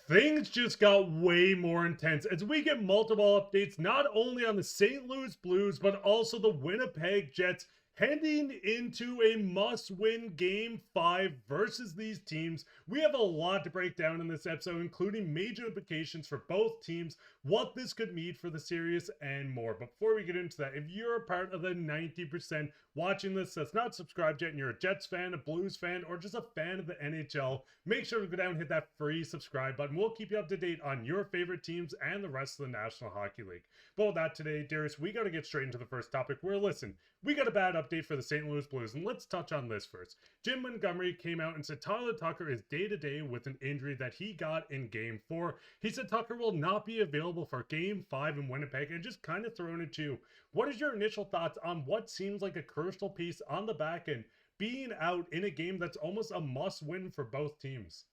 Things just got way more intense as we get multiple updates not only on the St. Louis Blues but also the Winnipeg Jets heading into a must-win Game 5 versus these teams. We have a lot to break down in this episode, including major implications for both teams, what this could mean for the series, and more. But before we get into that, if you're a part of the 90% watching this that's not subscribed yet and you're a Jets fan, a Blues fan, or just a fan of the NHL, make sure to go down and hit that free subscribe button. We'll keep you up to date on your favorite teams and the rest of the National Hockey League. But with that today, Darius, we got to get straight into the first topic where, listen, we got a bad update for the St. Louis Blues, and let's touch on this first. Jim Montgomery came out and said Tyler Tucker is day-to-day with an injury that he got in Game 4. He said Tucker will not be available for Game 5 in Winnipeg, and just kind of throwing it to you. What is your initial thoughts on what seems like a crucial piece on the back end being out in a game that's almost a must-win for both teams?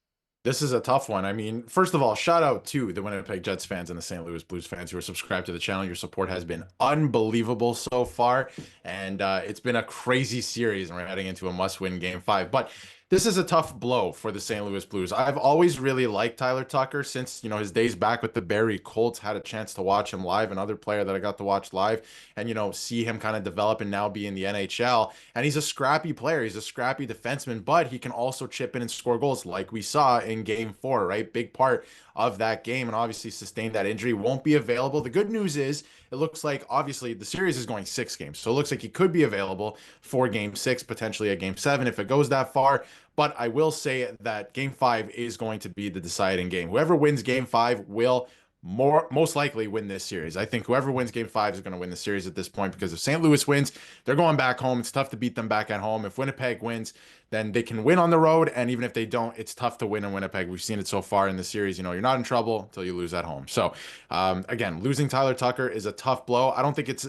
This is a tough one. I mean, first of all, shout out to the Winnipeg Jets fans and the St. Louis Blues fans who are subscribed to the channel. Your support has been unbelievable so far, and it's been a crazy series, and we're heading into a must-win Game 5. But this is a tough blow for the St. Louis Blues. I've always really liked Tyler Tucker since, his days back with the Barrie Colts. Had a chance to watch him live, another player that I got to watch live, and, see him kind of develop and now be in the NHL. And he's a scrappy player. He's a scrappy defenseman, but he can also chip in and score goals like we saw in Game 4, right? Big part of that game, and obviously sustained that injury. Won't be available. The good news is it looks like obviously the series is going 6 games. So it looks like he could be available for Game 6, potentially a Game 7 if it goes that far. But I will say that Game 5 is going to be the deciding game. Whoever wins Game 5 will most likely win this series. I think whoever wins Game 5 is going to win the series at this point, because if St. Louis wins, they're going back home. It's tough to beat them back at home. If Winnipeg wins, then they can win on the road. And even if they don't, it's tough to win in Winnipeg. We've seen it so far in the series. You're not in trouble until you lose at home. So again, losing Tyler Tucker is a tough blow. I don't think it's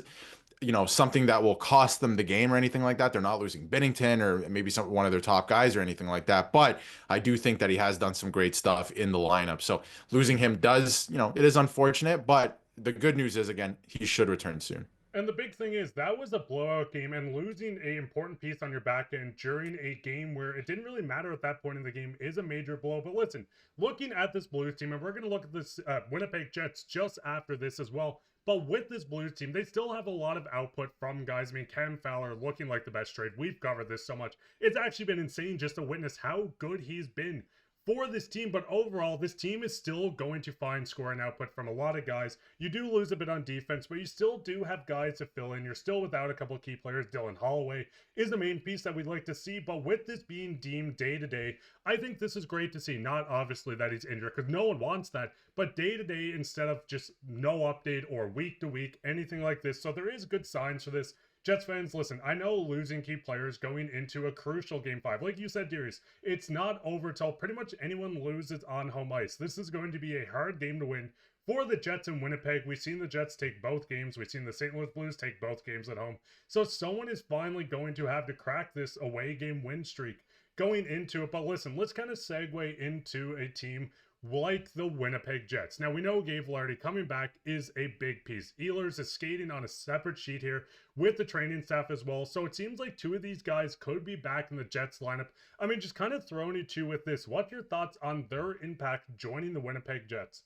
something that will cost them the game or anything like that. They're not losing Binnington or maybe one of their top guys or anything like that. But I do think that he has done some great stuff in the lineup. So losing him does, it is unfortunate, but the good news is, again, he should return soon. And the big thing is that was a blowout game, and losing a important piece on your back end during a game where it didn't really matter at that point in the game is a major blow. But listen, looking at this Blues team, and we're going to look at this Winnipeg Jets just after this as well. But with this Blues team, they still have a lot of output from guys. I mean, Cam Fowler looking like the best trade. We've covered this so much. It's actually been insane just to witness how good he's been for this team. But overall, this team is still going to find scoring output from a lot of guys. You do lose a bit on defense, but you still do have guys to fill in. You're still without a couple of key players. Dylan Holloway is the main piece that we'd like to see, but with this being deemed day-to-day, I think this is great to see. Not obviously that he's injured, because no one wants that, but day-to-day instead of just no update or week-to-week, anything like this. So there is good signs for this. Jets fans, listen, I know losing key players going into a crucial Game 5. Like you said, Darius, it's not over till pretty much anyone loses on home ice. This is going to be a hard game to win for the Jets in Winnipeg. We've seen the Jets take both games. We've seen the St. Louis Blues take both games at home. So someone is finally going to have to crack this away game win streak going into it. But listen, let's kind of segue into a team like the Winnipeg Jets. Now, we know Gabe Vilardi coming back is a big piece. Ehlers is skating on a separate sheet here with the training staff as well. So it seems like 2 of these guys could be back in the Jets lineup. I mean, just kind of throwing it to you with this. What's your thoughts on their impact joining the Winnipeg Jets?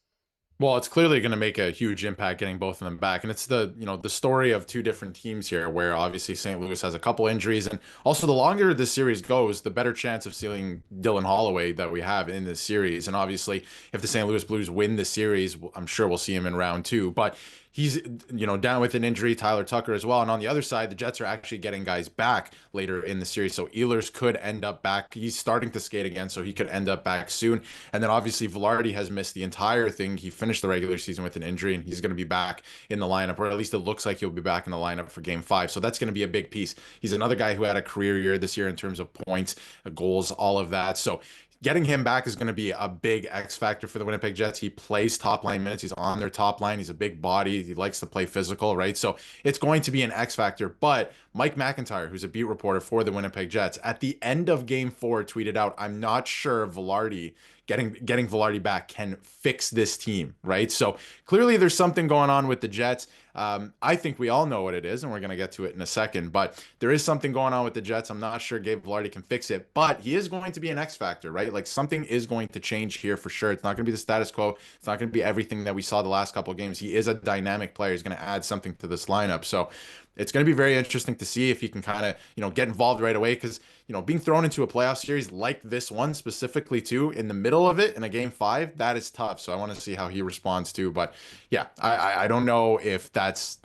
Well, it's clearly going to make a huge impact getting both of them back. And it's the story of 2 different teams here, where obviously St. Louis has a couple injuries. And also, the longer this series goes, the better chance of seeing Dylan Holloway that we have in this series. And obviously, if the St. Louis Blues win the series, I'm sure we'll see him in round 2. But he's, down with an injury, Tyler Tucker as well. And on the other side, the Jets are actually getting guys back later in the series. So Ehlers could end up back. He's starting to skate again, so he could end up back soon. And then obviously Vilardi has missed the entire thing. He finished the regular season with an injury, and he's going to be back in the lineup, or at least it looks like he'll be back in the lineup for Game 5. So that's going to be a big piece. He's another guy who had a career year this year in terms of points, goals, all of that. So getting him back is going to be a big X factor for the Winnipeg Jets. He plays top line minutes. He's on their top line. He's a big body. He likes to play physical, right? So it's going to be an X factor. But Mike McIntyre, who's a beat reporter for the Winnipeg Jets, at the end of Game 4 tweeted out, "I'm not sure Vilardi getting Vilardi back can fix this team," right? So clearly there's something going on with the Jets. I think we all know what it is, and we're going to get to it in a second. But there is something going on with the Jets. I'm not sure Gabe Vilardi can fix it, but he is going to be an X factor, right? Like something is going to change here for sure. It's not going to be the status quo. It's not going to be everything that we saw the last couple of games. He is a dynamic player. He's going to add something to this lineup. So it's going to be very interesting to see if he can kind of, get involved right away. Because, being thrown into a playoff series like this one specifically too, in the middle of it in a game 5, that is tough. So I want to see how he responds too. But yeah, I don't know if that's,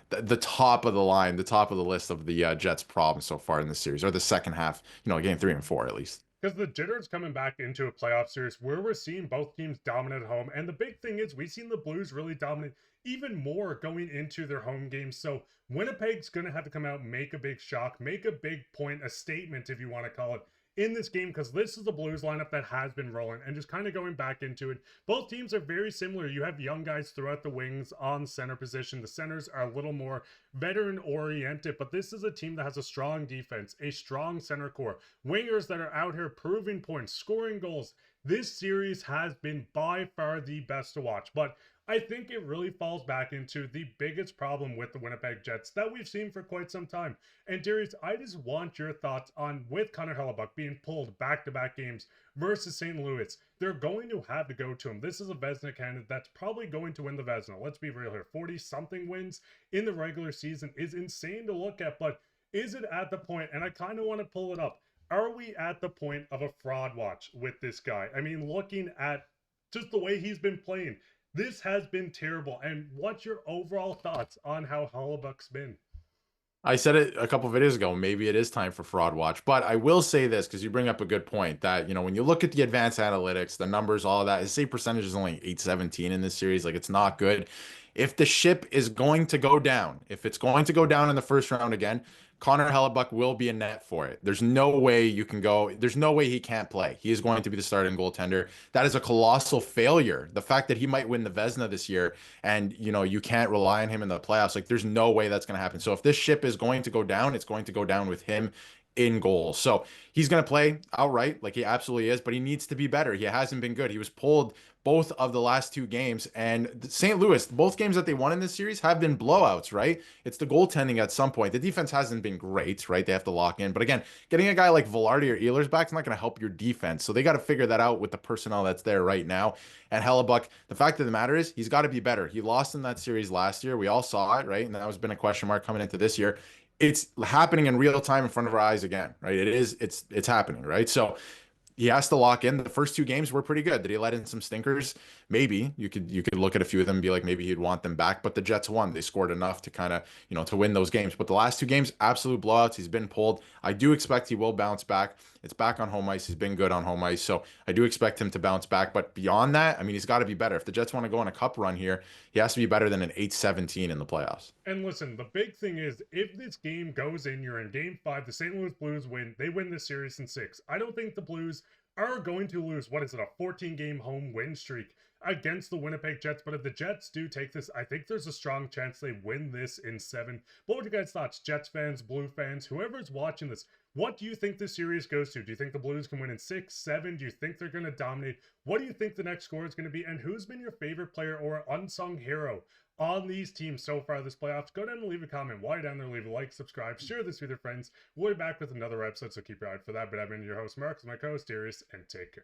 the top of the line, the top of the list of the Jets' problems so far in the series, or the second half, game 3 and 4 at least. Because the jitters coming back into a playoff series where we're seeing both teams dominate at home. And the big thing is we've seen the Blues really dominate even more going into their home games. So Winnipeg's going to have to come out, make a big shock, make a big point, a statement, if you want to call it, in this game, because this is the Blues lineup that has been rolling. And just kind of going back into it, both teams are very similar. You have young guys throughout the wings on center position. The centers are a little more veteran oriented, but this is a team that has a strong defense, a strong center core, wingers that are out here proving points, scoring goals. This series has been by far the best to watch, but I think it really falls back into the biggest problem with the Winnipeg Jets that we've seen for quite some time. And Darius, I just want your thoughts on, with Connor Hellebuyck being pulled back-to-back games versus St. Louis, they're going to have to go to him. This is a Vezina candidate that's probably going to win the Vezina. Let's be real here. 40-something wins in the regular season is insane to look at, but is it at the point, and I kind of want to pull it up, are we at the point of a fraud watch with this guy? I mean, looking at just the way he's been playing, this has been terrible. And what's your overall thoughts on how Hellebuyck's been? I said it a couple of videos ago. Maybe it is time for fraud watch, but I will say this because you bring up a good point that, when you look at the advanced analytics, the numbers, all of that, his save percentage is only 817 in this series. Like it's not good. If the ship is going to go down, if it's going to go down in the first round again, Connor Hellebuyck will be a net for it. There's no way you can go. There's no way he can't play. He is going to be the starting goaltender. That is a colossal failure. The fact that he might win the Vezina this year and, you can't rely on him in the playoffs, like there's no way that's going to happen. So if this ship is going to go down, it's going to go down with him in goal. So he's going to play outright, like he absolutely is, but he needs to be better. He hasn't been good. He was pulled both of the last 2 games, and St. Louis, both games that they won in this series have been blowouts, right? It's the goaltending at some point. The defense hasn't been great, right? They have to lock in. But again, getting a guy like Vilardi or Ehlers back is not going to help your defense. So they got to figure that out with the personnel that's there right now. And Hellebuyck, the fact of the matter is he's got to be better. He lost in that series last year. We all saw it, right? And that was been a question mark coming into this year. It's happening in real time in front of our eyes again, right? It's happening, right? So he has to lock in. The first 2 games were pretty good. Did he let in some stinkers? Maybe you could look at a few of them and be like, maybe he'd want them back. But the Jets won. They scored enough to kind of, to win those games. But the last 2 games, absolute blowouts. He's been pulled. I do expect he will bounce back. It's back on home ice. He's been good on home ice. So I do expect him to bounce back. But beyond that, I mean, he's got to be better. If the Jets want to go on a cup run here, he has to be better than an 817 in the playoffs. And listen, the big thing is if this game goes in, you're in game 5, the St. Louis Blues win, they win this series in 6. I don't think the Blues are going to lose, what is it, a 14-game home win streak against the Winnipeg Jets. But if the Jets do take this, I think there's a strong chance they win this in 7. What would you guys' thoughts? Jets fans, Blue fans, whoever's watching this, what do you think this series goes to? Do you think the Blues can win in 6, 7? Do you think they're going to dominate? What do you think the next score is going to be? And who's been your favorite player or unsung hero on these teams so far this playoffs? Go down and leave a comment. While you're down there, leave a like, subscribe, share this with your friends. We'll be back with another episode, so keep your eye out for that. But I've been your host, Mark, with my co-host, Darius, and take care.